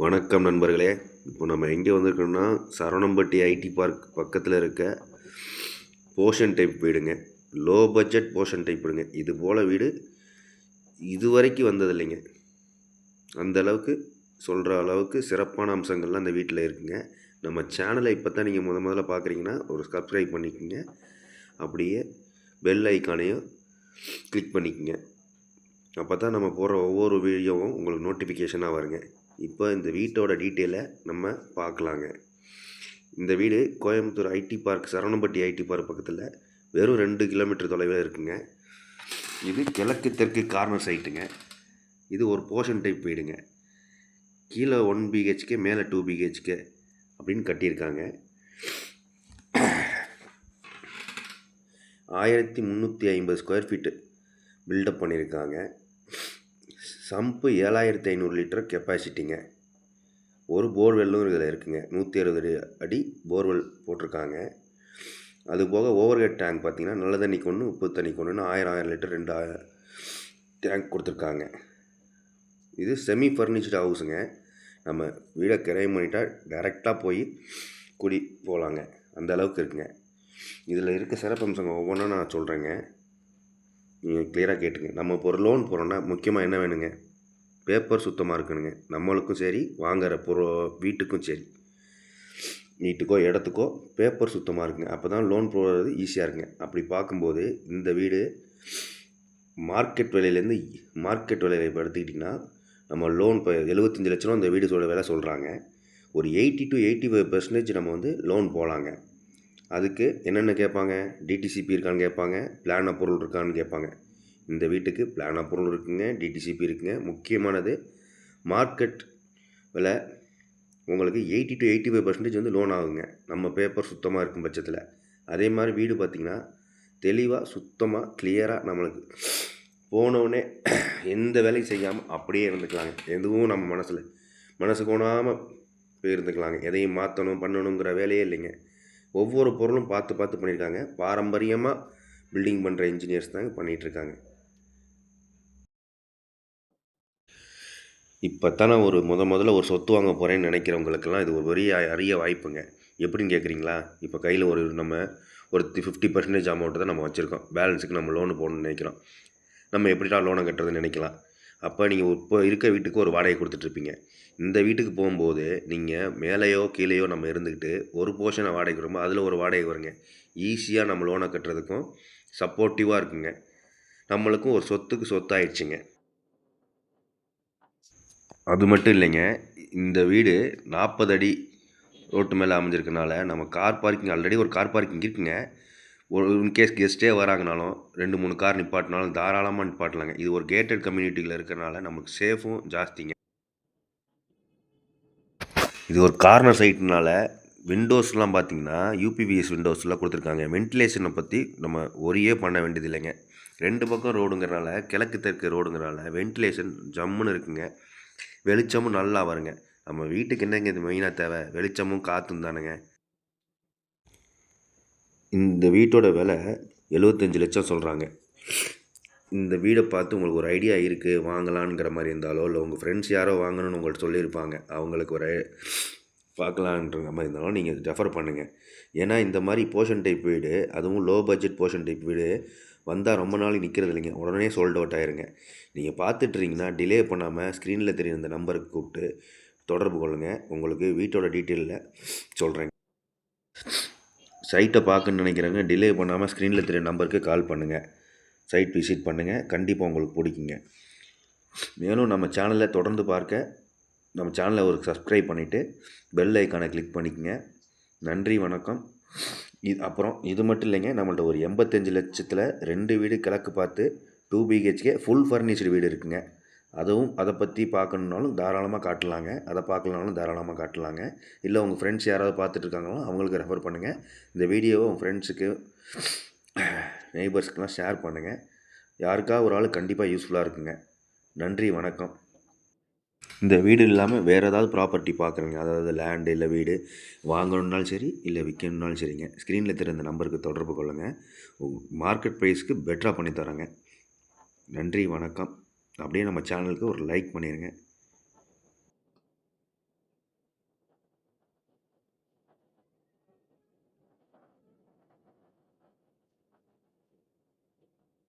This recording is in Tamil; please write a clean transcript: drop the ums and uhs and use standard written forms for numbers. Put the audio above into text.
வணக்கம் நண்பர்களே. இப்போ நம்ம எங்கே வந்திருக்கோம்னா சரவணம்பட்டி ஐடி பார்க் பக்கத்தில் இருக்க போர்ஷன் டைப் வீடுங்க. லோ பட்ஜெட் போர்ஷன் டைப் வீடுங்க. இது போல் வீடு இது வரைக்கும் வந்ததில்லைங்க. அந்த அளவுக்கு சொல்கிற அளவுக்கு சிறப்பான அம்சங்கள்லாம் அந்த வீட்டில் இருக்குங்க. நம்ம சேனலை இப்போ தான் நீங்கள் முதல்ல பார்க்குறீங்கன்னா ஒரு சப்ஸ்கிரைப் பண்ணிக்கோங்க. அப்படியே பெல் ஐக்கானையும் கிளிக் பண்ணிக்கோங்க. அப்போ தான் நம்ம போடுற ஒவ்வொரு வீடியோவும் உங்களுக்கு நோட்டிஃபிகேஷனாக வருங்க. இப்போ இந்த வீட்டோட டீட்டெயிலை நம்ம பார்க்கலாங்க. இந்த வீடு Coimbatore IT park Saravanampatti IT park பக்கத்தில் வெறும் 2 கிலோமீட்டர் தொலைவில் இருக்குங்க. இது கிழக்கு தெற்கு கார்னர் சைட்டுங்க. இது ஒரு போர்ஷன் டைப் வீடுங்க. கீழே 1 பிஹெச்கே மேலே 2 பிஹெச்கே அப்படின்னு கட்டியிருக்காங்க. 1350 ஸ்கொயர் ஃபீட்டு பில்டப் பண்ணியிருக்காங்க. சம்பு 7500 லிட்டர் கெப்பாசிட்டிங்க. ஒரு போர்வெல்லும் இதில் இருக்குங்க. 160 அடி போர்வெல் போட்டிருக்காங்க. அதுபோக ஓவர்ஹெட் டேங்க் பார்த்திங்கன்னா நல்ல தண்ணிக்கு ஒன்று உப்பு தண்ணிக்கு ஒன்றுன்னு 1000 லிட்டர் 2 டேங்க் கொடுத்துருக்காங்க. இது செமி ஃபர்னிஷ்டு ஹவுஸுங்க. நம்ம வீடை கிரையம் பண்ணிட்டா டைரெக்டாக போய் குடி போகலாங்க. அந்த அளவுக்கு இருக்குங்க. இதில் இருக்க சிறப்பம்சங்க ஒவ்வொன்றா நான் சொல்கிறேங்க. நீங்கள் கிளியராக கேட்டுங்க. நம்ம இப்போ ஒரு லோன் போகிறோன்னா முக்கியமாக என்ன வேணுங்க? பேப்பர் சுத்தமாக இருக்கணுங்க. நம்மளுக்கும் சரி, வாங்குகிற வீட்டுக்கும் சரி, வீட்டுக்கோ இடத்துக்கோ பேப்பர் சுத்தமாக இருக்குங்க. அப்போ தான் லோன் போடுறது ஈஸியாக இருக்குங்க. அப்படி பார்க்கும்போது இந்த வீடு மார்க்கெட் விலையிலேருந்து இப்போ எடுத்துக்கிட்டிங்கன்னா நம்ம லோன் இப்போ 75 லட்ச ரூபா இந்த வீடு விலை சொல்கிறாங்க. ஒரு 80 to 85% நம்ம லோன் போகலாங்க. அதுக்கு என்னென்ன கேட்பாங்க? டிடிசிபி இருக்கான்னு கேட்பாங்க, பிளான் அப்ரூவல் இருக்கான்னு கேட்பாங்க. இந்த வீட்டுக்கு பிளான் அப்ரூவல் இருக்குங்க, டிடிசிபி இருக்குங்க. முக்கியமானது மார்க்கெட் விலை உங்களுக்கு 80 to 85% லோன் ஆகுங்க, நம்ம பேப்பர் சுத்தமாக இருக்கும் பட்சத்தில். அதே மாதிரி வீடு பார்த்திங்கன்னா தெளிவாக சுத்தமாக கிளியராக நம்மளுக்கு போனோடனே எந்த வேலையும் செய்யாமல் அப்படியே இருந்துக்கலாங்க. எதுவும் நம்ம மனசு கோணாமல் போய் இருந்துக்கலாங்க. எதையும் மாற்றணும் பண்ணணுங்கிற வேலையே இல்லைங்க. ஒவ்வொரு பொருளும் பார்த்து பண்ணியிருக்காங்க. பாரம்பரியமாக பில்டிங் பண்ணுற இன்ஜினியர்ஸ் தாங்க பண்ணிகிட்ருக்காங்க. இப்போ தானே ஒரு முதல்ல ஒரு சொத்து வாங்க போகிறேன்னு நினைக்கிறவங்களுக்கெல்லாம் இது ஒரு பெரிய அரிய வாய்ப்புங்க. எப்படின்னு கேட்குறீங்களா? இப்போ கையில் நம்ம ஒரு 50% அமௌண்ட்டு தான் நம்ம வச்சுருக்கோம். பேலன்ஸுக்கு நம்ம லோனு போகணுன்னு நினைக்கிறோம். நம்ம எப்படிடா லோனை கட்டுறதுன்னு நினைக்கலாம். அப்போ நீங்கள் இப்போ இருக்க வீட்டுக்கு ஒரு வாடகை கொடுத்துட்ருப்பீங்க. இந்த வீட்டுக்கு போகும்போது நீங்கள் மேலேயோ கீழேயோ நம்ம இருந்துக்கிட்டு ஒரு போர்ஷனை வாடகை வரும்போது அதில் ஒரு வாடகை வருங்க. ஈஸியாக நம்ம லோனை கட்டுறதுக்கும் சப்போர்ட்டிவாக இருக்குங்க. நம்மளுக்கும் ஒரு சொத்து ஆயிடுச்சுங்க. அது மட்டும் இல்லைங்க, இந்த வீடு 40 அடி ரோட்டு மேலே அமைஞ்சிருக்கனால நம்ம கார் பார்க்கிங் ஆல்ரெடி ஒரு கார் பார்க்கிங் இருக்குங்க. ஒரு இன்கேஸ் கெஸ்ட்டே வராங்கனாலும் 2-3 கார் நிப்பாட்டினாலும் தாராளமாக நிப்பாட்டலாங்க. இது ஒரு கேட்டட் கம்யூனிட்டியில் இருக்கிறனால நமக்கு சேஃபும் ஜாஸ்திங்க. இது ஒரு கார்னர் சைட்னால விண்டோஸ்லாம் பார்த்திங்கன்னா யூபிவிஎஸ் விண்டோஸ்லாம் கொடுத்துருக்காங்க. வென்டிலேஷனை பற்றி நம்ம ஒரே பண்ண வேண்டியது இல்லைங்க. 2 பக்கம் ரோடுங்கிறனால, கிழக்கு தெற்கு ரோடுங்கிறனால வென்டிலேஷன் ஜம்முன்னு இருக்குங்க. வெளிச்சமும் நல்லா வருங்க. நம்ம வீட்டுக்கு என்னங்க இது மெயினாக தேவை? வெளிச்சமும் காற்றும் தானுங்க. இந்த வீட்டோட விலை 75 லட்சம் சொல்கிறாங்க. இந்த வீடை பார்த்து உங்களுக்கு ஒரு ஐடியா இருக்குது வாங்கலான்ங்கிற மாதிரி இருந்தாலோ, இல்லை உங்கள் ஃப்ரெண்ட்ஸ் யாரோ வாங்கணும்னு உங்கள்கிட்ட சொல்லியிருப்பாங்க, அவங்களுக்கு ஒரு பார்க்கலான்ற மாதிரி இருந்தாலும் நீங்கள் ரெஃபர் பண்ணுங்கள். ஏன்னா இந்த மாதிரி போர்ஷன் டைப் வீடு, அதுவும் லோ பட்ஜெட் போர்ஷன் டைப் வீடு வந்தால் ரொம்ப நாளைக்கு நிற்கிறது இல்லைங்க. உடனே சோல்ட் அவுட் ஆயிருங்க. நீங்கள் பார்த்துட்ருந்தீங்கன்னா டிலே பண்ணாமல் ஸ்க்ரீனில் தெரியுற இந்த நம்பருக்கு கூப்பிட்டு தொடர்பு கொள்ளுங்கள். உங்களுக்கு வீட்டோட டீட்டெயிலில் சொல்கிறேங்க. சைட்டை பார்க்கணுன்னு நினைக்கிறவங்க டிலே பண்ணாமல் ஸ்க்ரீனில் தெரியுற நம்பருக்கு கால் பண்ணுங்கள். சைட் விசிட் பண்ணுங்கள். கண்டிப்பாக உங்களுக்கு பிடிக்குங்க. மேலும் நம்ம சேனலை தொடர்ந்து பார்க்க நம்ம சேனலை ஒரு சப்ஸ்கிரைப் பண்ணிவிட்டு பெல் ஐக்கானை கிளிக் பண்ணிக்கோங்க. நன்றி, வணக்கம். அப்புறம் இது மட்டும் இல்லைங்க, நம்மள்ட்ட ஒரு 85 லட்சத்தில் 2 வீடு கிழக்கு பார்த்து 2 பிஹெச்கே ஃபுல் ஃபர்னிஷ்டு வீடு இருக்குங்க. அதை பற்றி பார்க்கணுன்னாலும் தாராளமாக காட்டலாங்க. அதை பார்க்கலனாலும் தாராளமாக காட்டலாங்க. இல்லை உங்கள் ஃப்ரெண்ட்ஸ் யாராவது பார்த்துட்ருக்காங்களோ அவங்களுக்கு ரெஃபர் பண்ணுங்கள். இந்த வீடியோவை உங்கள் ஃப்ரெண்ட்ஸுக்கு நெய்பர்ஸ்க்கெலாம் ஷேர் பண்ணுங்கள். யாருக்காவது ஒரு ஆள் கண்டிப்பாக யூஸ்ஃபுல்லாக இருக்குங்க. நன்றி, வணக்கம். இந்த வீடு இல்லாமல் வேறு ஏதாவது ப்ராப்பர்ட்டி பார்க்குறீங்க, அதாவது லேண்டு இல்லை வீடு வாங்கணுன்னாலும் சரி, இல்லை விற்கணுன்னாலும் சரிங்க, ஸ்க்ரீனில் தெரிந்த இந்த நம்பருக்கு தொடர்பு கொள்ளுங்கள். மார்க்கெட் ப்ரைஸ்க்கு பெட்டராக பண்ணி தரேங்க. நன்றி, வணக்கம். அப்படியே நம்ம சேனலுக்கு ஒரு லைக் பண்ணிடுங்க.